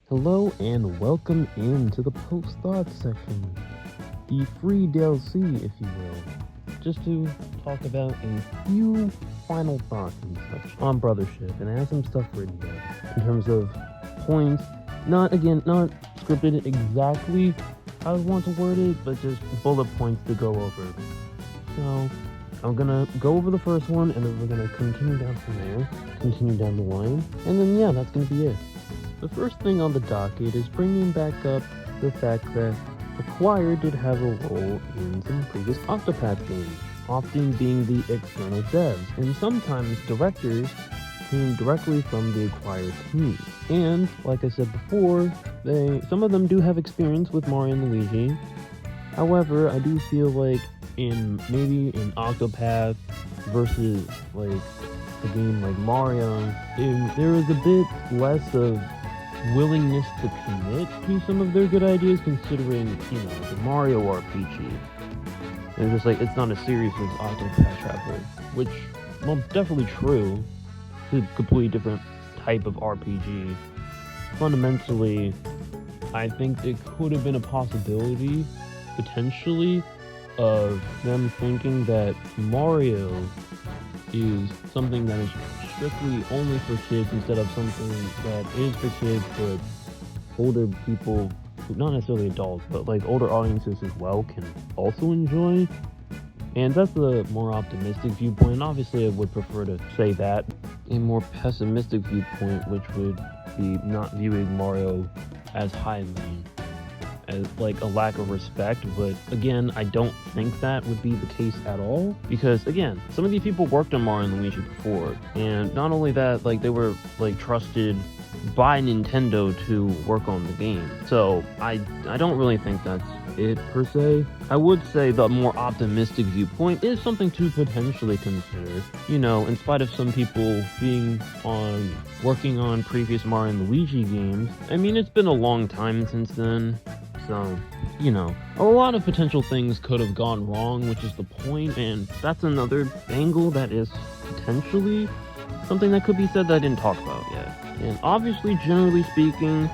Hello and welcome into the post-thoughts section, the free DLC, if you will, just to talk about a few final thoughts and such on Brothership, and I have some stuff written down in terms of points, not scripted exactly how I want to word it, but just bullet points to go over. So, I'm gonna go over the first one, and then we're gonna continue down from there, continue down the line, and then yeah, that's gonna be it. The first thing on the docket is bringing back up the fact that Acquire did have a role in some previous Octopath games, often being the external devs, and sometimes directors came directly from the Acquire team. And, like I said before, some of them do have experience with Mario and Luigi. However, I do feel like in Octopath versus like a game like Mario, there is a bit less of willingness to commit to some of their good ideas, considering, the Mario RPG. It's just like, it's not as serious as Octopath Traveler, which, well, definitely true. It's a completely different type of RPG. Fundamentally, I think it could have been a possibility, potentially, of them thinking that Mario is something that is strictly only for kids instead of something that is for kids but older people, not necessarily adults, but like older audiences as well, can also enjoy. And that's the more optimistic viewpoint, and obviously I would prefer to say that. A more pessimistic viewpoint, which would be not viewing Mario as highly, as like a lack of respect. But again, I don't think that would be the case at all, because again, some of these people worked on Mario and Luigi before, and not only that, like they were like trusted by Nintendo to work on the game. So I don't really think that's it per se. I would say the more optimistic viewpoint is something to potentially consider. In spite of some people working on previous Mario and Luigi games, I mean, it's been a long time since then. So, a lot of potential things could have gone wrong, which is the point, and that's another angle that is potentially something that could be said that I didn't talk about yet. And obviously, generally speaking,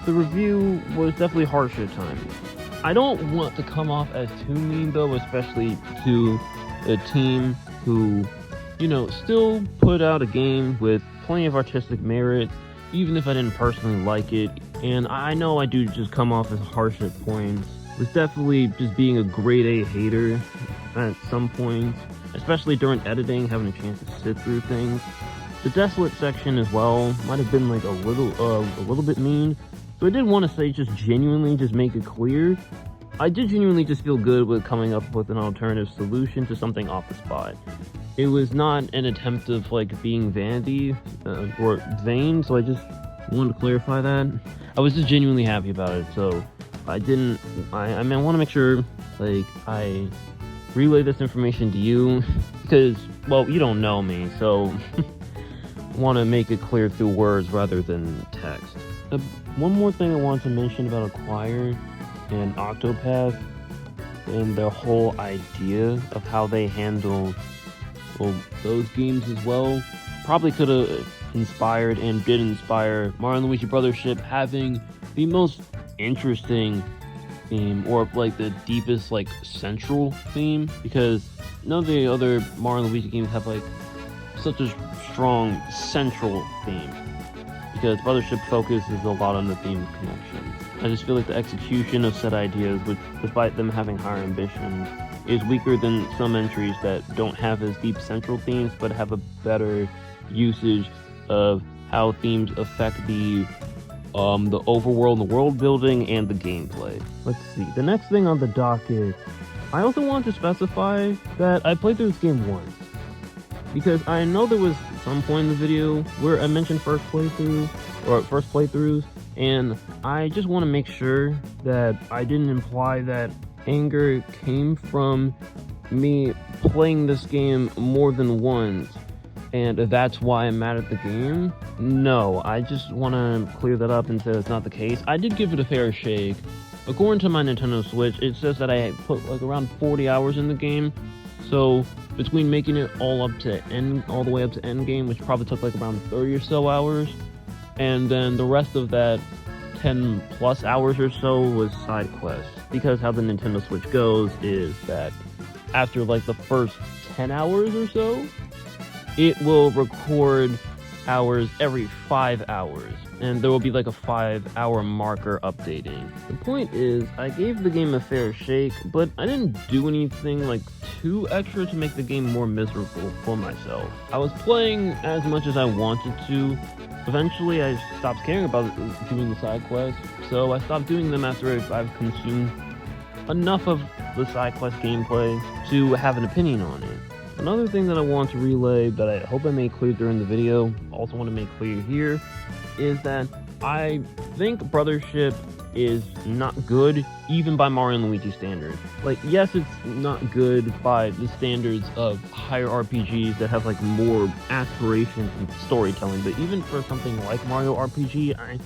the review was definitely harsh at times. I don't want to come off as too mean, though, especially to a team who, still put out a game with plenty of artistic merit, even if I didn't personally like it. And I know I do just come off as harsh at points. It was definitely just being a grade A hater at some points, especially during editing, having a chance to sit through things. The Desolate section as well might have been like a little bit mean. So I did want to say, just genuinely just make it clear, I did genuinely just feel good with coming up with an alternative solution to something off the spot. It was not an attempt of like being vanity or vain, so I just wanted to clarify that. I was just genuinely happy about it, so I want to make sure like I relay this information to you, because, well, you don't know me, so I want to make it clear through words rather than text. One more thing I want to mention about Acquire and Octopath and their whole idea of how they handle those games as well, probably could have inspired and did inspire Mario and Luigi Brothership having the most interesting theme, or like the deepest like central theme, because none of the other Mario and Luigi games have like such a strong central theme, because Brothership focuses a lot on the theme of connections. I just feel like the execution of said ideas, which despite them having higher ambitions, is weaker than some entries that don't have as deep central themes but have a better usage of how themes affect the overworld, the world building, and the gameplay. Let's see. The next thing on the docket, I also want to specify that I played through this game once, because I know there was some point in the video where I mentioned first playthroughs, and I just want to make sure that I didn't imply that anger came from me playing this game more than once, and that's why I'm mad at the game. No, I just want to clear that up and say that's not the case. I did give it a fair shake. According to my Nintendo Switch, it says that I put like around 40 hours in the game, so between making it all the way up to end game, which probably took like around 30 or so hours, and then the rest of that 10 plus hours or so was side quests, because how the Nintendo Switch goes is that after like the first 10 hours or so, it will record hours every 5 hours, and there will be like a 5-hour marker updating. The point is, I gave the game a fair shake, but I didn't do anything like too extra to make the game more miserable for myself. I was playing as much as I wanted to. Eventually I stopped caring about doing the side quests, so I stopped doing them after I've consumed enough of the side quest gameplay to have an opinion on it. Another thing that I want to relay that I hope I made clear during the video, also want to make clear here, is that I think Brothership is not good even by Mario & Luigi standards. Like, yes, it's not good by the standards of higher RPGs that have like more aspirations and storytelling, but even for something like Mario RPG, I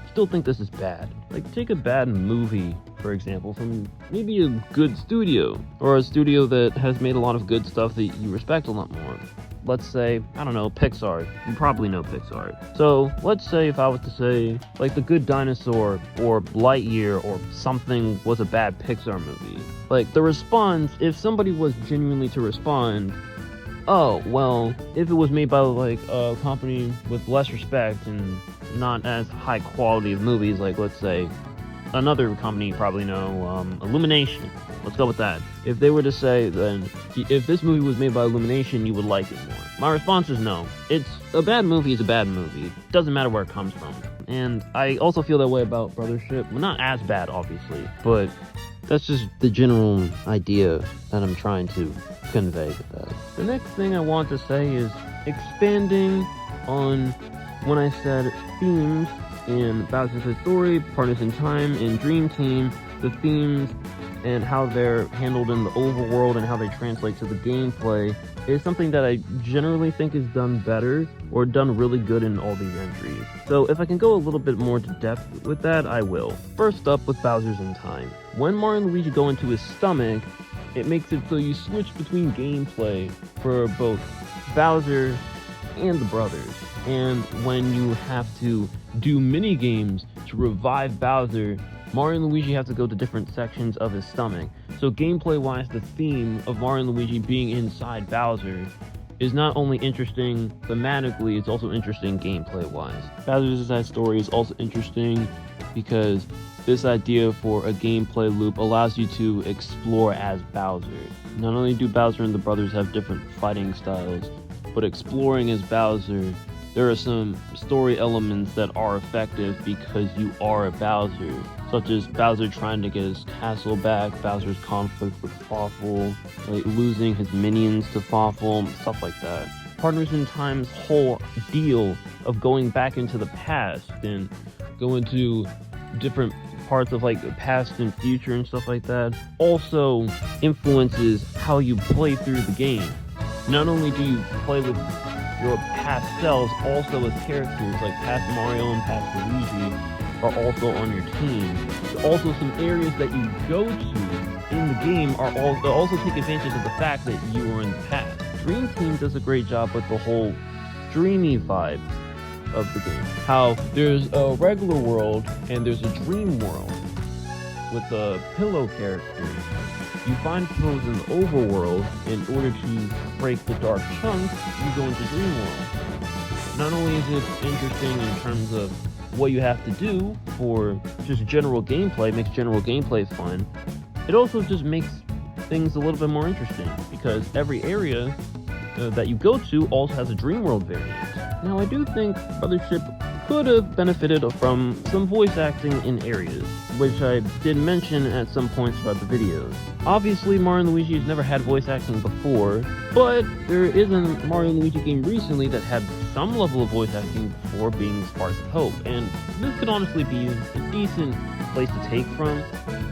still think this is bad. Like, take a bad movie, for example, from maybe a good studio, or a studio that has made a lot of good stuff that you respect a lot more. Let's say, I don't know, Pixar. You probably know Pixar. So let's say if I was to say, like, The Good Dinosaur or Lightyear or something was a bad Pixar movie. Like, the response, if somebody was genuinely to respond, oh, well, if it was made by, like, a company with less respect and not as high quality of movies, like, let's say, another company you probably know, Illumination. Let's go with that. If they were to say, then, if this movie was made by Illumination, you would like it more. My response is no. It's a bad movie is a bad movie. Doesn't matter where it comes from. And I also feel that way about Brothership. Well, not as bad, obviously, but that's just the general idea that I'm trying to convey with that. The next thing I want to say is expanding on when I said themes in Bowser's Story, Partners in Time, and Dream Team, the themes and how they're handled in the overworld and how they translate to the gameplay is something that I generally think is done better or done really good in all these entries. So if I can go a little bit more to depth with that, I will. First up with Bowser's in Time. When Mario and Luigi go into his stomach, it makes it so you switch between gameplay for both Bowser and the brothers. And when you have to do mini games to revive Bowser, Mario and Luigi have to go to different sections of his stomach. So gameplay-wise, the theme of Mario and Luigi being inside Bowser is not only interesting thematically, it's also interesting gameplay-wise. Bowser's Inside Story is also interesting because this idea for a gameplay loop allows you to explore as Bowser. Not only do Bowser and the brothers have different fighting styles, but exploring as Bowser, there are some story elements that are effective because you are a Bowser, such as Bowser trying to get his castle back, Bowser's conflict with Fawful, like losing his minions to Fawful, stuff like that. Partners in Time's whole deal of going back into the past and going to different parts of like the past and future and stuff like that also influences how you play through the game. Not only do you play with your past selves, also as characters, like past Mario and past Luigi are also on your team. Also, some areas that you go to in the game are also take advantage of the fact that you were in the past. Dream Team does a great job with the whole dreamy vibe of the game. How there's a regular world and there's a dream world with the pillow characters. You find pillows in the overworld. In order to break the dark chunks, you go into dream world. Not only is it interesting in terms of what you have to do for just general gameplay, makes general gameplay fun, it also just makes things a little bit more interesting because every area that you go to also has a dream world variant. Now, I do think Brothership could have benefited from some voice acting in areas, which I did mention at some points throughout the videos. Obviously, Mario & Luigi has never had voice acting before, but there is a Mario & Luigi game recently that had some level of voice acting before being Sparks of Hope, and this could honestly be a decent place to take from.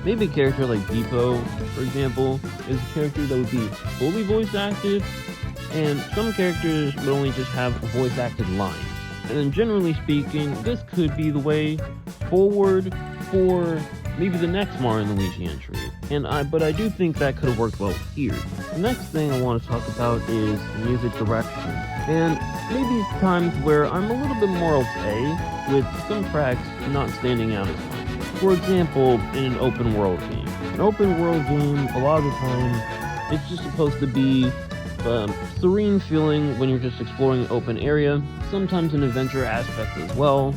Maybe a character like Beepo, for example, is a character that would be fully voice acted, and some characters would only just have voice acted lines. And then generally speaking, this could be the way forward for maybe the next Mario & Luigi entry. But I do think that could have worked well here. The next thing I want to talk about is music direction. And maybe times where I'm a little bit more okay with some tracks not standing out as much. For example, in an open world game. An open world game, a lot of the time, it's just supposed to be serene feeling when you're just exploring an open area, sometimes an adventure aspect as well.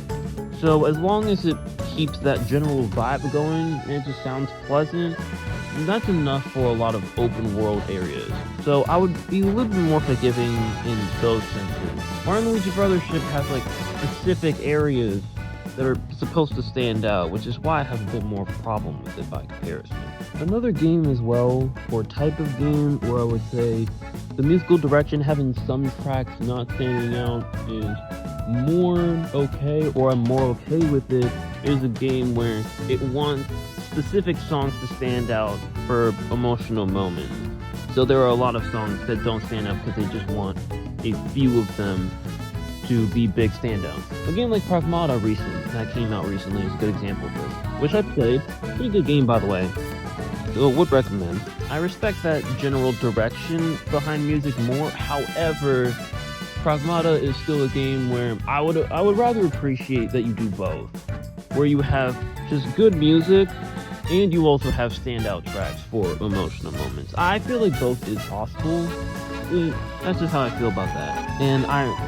So as long as it keeps that general vibe going and it just sounds pleasant, that's enough for a lot of open world areas. So I would be a little bit more forgiving in those senses. Mario & Luigi Brothership has like specific areas that are supposed to stand out, which is why I have a bit more problem with it by comparison. Another game as well, or type of game, where I would say the musical direction having some tracks not standing out is more okay, or I'm more okay with it, is a game where it wants specific songs to stand out for emotional moments. So there are a lot of songs that don't stand out because they just want a few of them to be big standouts. A game like Armania that came out recently is a good example of this, which I played. Pretty good game, by the way. So would recommend. I respect that general direction behind music more. However, Armania is still a game where I would rather appreciate that you do both, where you have just good music and you also have standout tracks for emotional moments. I feel like both is possible. That's just how I feel about that. And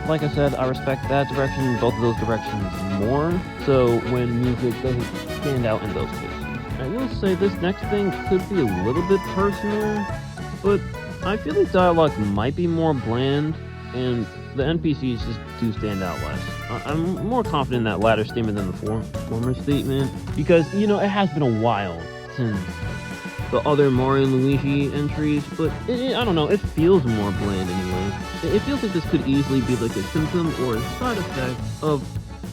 like I said, I respect that direction, both of those directions more, so when music doesn't stand out in those cases. I will say this next thing could be a little bit personal, but I feel like dialogue might be more bland, and the NPCs just do stand out less. I'm more confident in that latter statement than the former statement, because, you know, it has been a while since the other Mario & Luigi entries, but I don't know, it feels more bland anyway. It feels like this could easily be like a symptom or a side effect of,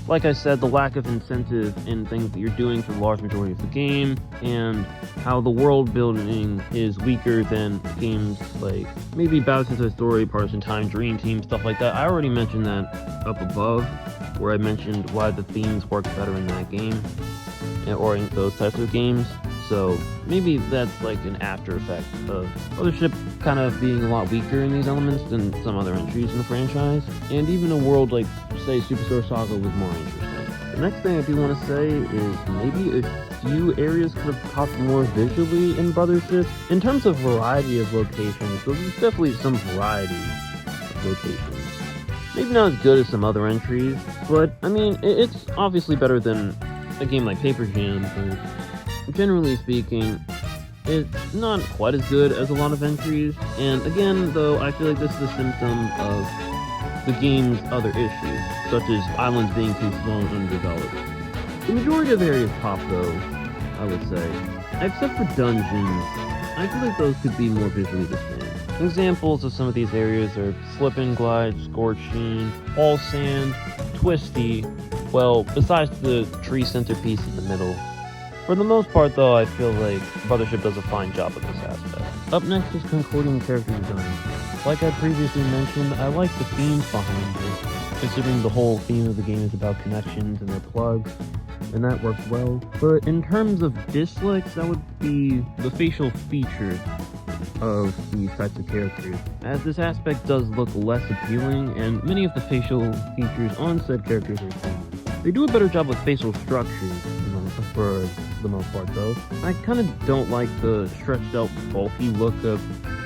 like I said, the lack of incentive in things that you're doing for the large majority of the game, and how the world building is weaker than games like maybe Bowser's Toy Story, Partisan Time, Dream Team, stuff like that. I already mentioned that up above, where I mentioned why the themes work better in that game, or in those types of games. So maybe that's like an after effect of Brothership kind of being a lot weaker in these elements than some other entries in the franchise. And even a world like, say, Superstar Saga was more interesting. The next thing I do want to say is maybe a few areas could have popped more visually in Brothership. In terms of variety of locations, so there's definitely some variety of locations. Maybe not as good as some other entries, but I mean, it's obviously better than a game like Paper Jam, but generally speaking, it's not quite as good as a lot of entries. And again, though, I feel like this is a symptom of the game's other issues, such as islands being too small and underdeveloped. The majority of areas pop, though, I would say. Except for dungeons, I feel like those could be more visually distinct. Examples of some of these areas are Slip and Glide, Scorching, All Sand, Twisty, well, besides the tree centerpiece in the middle. For the most part, though, I feel like Brothership does a fine job of this aspect. Up next is concording character design. Like I previously mentioned, I like the themes behind it, considering the whole theme of the game is about connections and their plugs, and that works well. But in terms of dislikes, that would be the facial features of these types of characters, as this aspect does look less appealing, and many of the facial features on said characters are similar. They do a better job with facial structures, for the most part, though. I kind of don't like the stretched out, bulky look of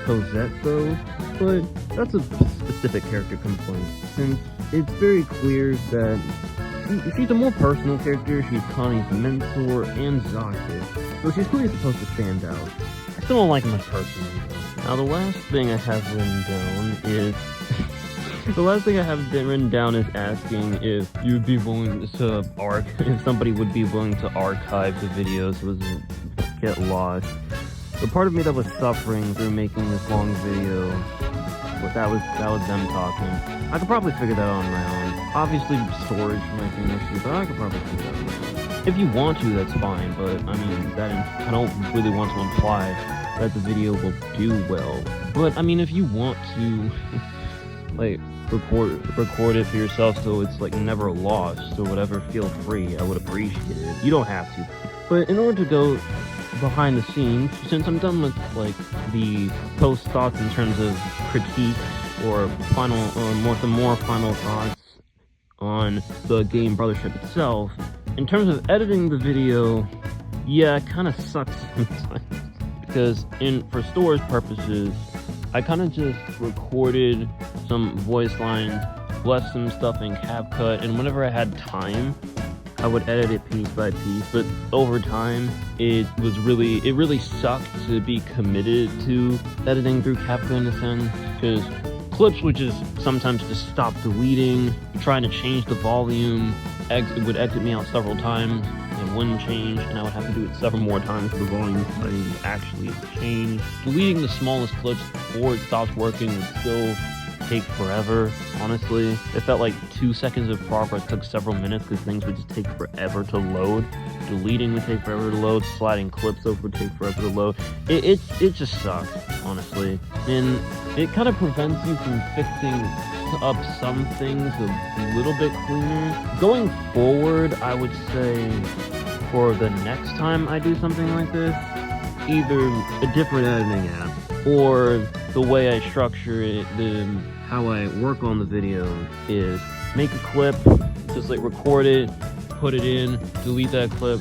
Cosette, though, but that's a specific character complaint, since it's very clear that she's a more personal character. She's Connie's mentor and Zaki's, so she's clearly supposed to stand out. I still don't like her much personally, though. Now, the last thing I have written down is asking if you'd be willing to if somebody would be willing to archive the videos so it doesn't get lost. The part of me that was suffering through making this long video, but that was them talking. I could probably figure that out on my own. Obviously, storage might be an issue, but I could probably figure that out on my own. If you want to, that's fine, but I mean, I don't really want to imply that the video will do well. But I mean, if you want to, like, record it for yourself so it's like never lost or whatever, feel free. I would appreciate it. You don't have to. But in order to go behind the scenes, since I'm done with like the post thoughts in terms of critiques or some more final thoughts on the game Brothership itself. In terms of editing the video, yeah, it kind of sucks sometimes because for storage purposes, I kind of just recorded some voice lines, left some stuff in CapCut, and whenever I had time, I would edit it piece by piece. But over time, it really sucked to be committed to editing through CapCut in a sense, because clips would sometimes just stop deleting, trying to change the volume, it would exit me out several times, and wouldn't change, and I would have to do it several more times for the volume settings actually change. Deleting the smallest clips before it stops working would still take forever, honestly. It felt like 2 seconds of progress took several minutes because things would just take forever to load. Deleting would take forever to load, sliding clips over would take forever to load. It just sucks, honestly. And it kind of prevents you from fixing up some things a little bit cleaner. Going forward, I would say for the next time I do something like this, either a different editing app or the way I structure it, how I work on the video is make a clip, just like record it, put it in, delete that clip,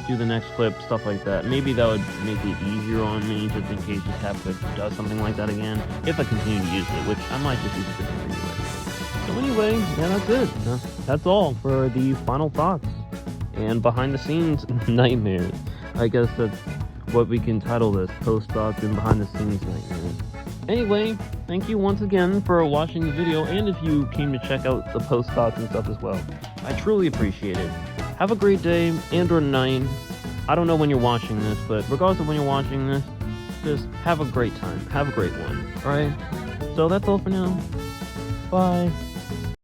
do the next clip, stuff like that. Maybe that would make it easier on me, just in case just CapCut does something like that again, if I continue to use it, which I might just use it different anyway. So anyway, yeah, that's it. That's all for the final thoughts and behind the scenes nightmares. I guess that's what we can title this, post thoughts and behind the scenes nightmares. Anyway, thank you once again for watching the video, and if you came to check out the post thoughts and stuff as well. I truly appreciate it. Have a great day and or night. I don't know when you're watching this, but regardless of when you're watching this, just have a great time. Have a great one. Alright? So that's all for now. Bye.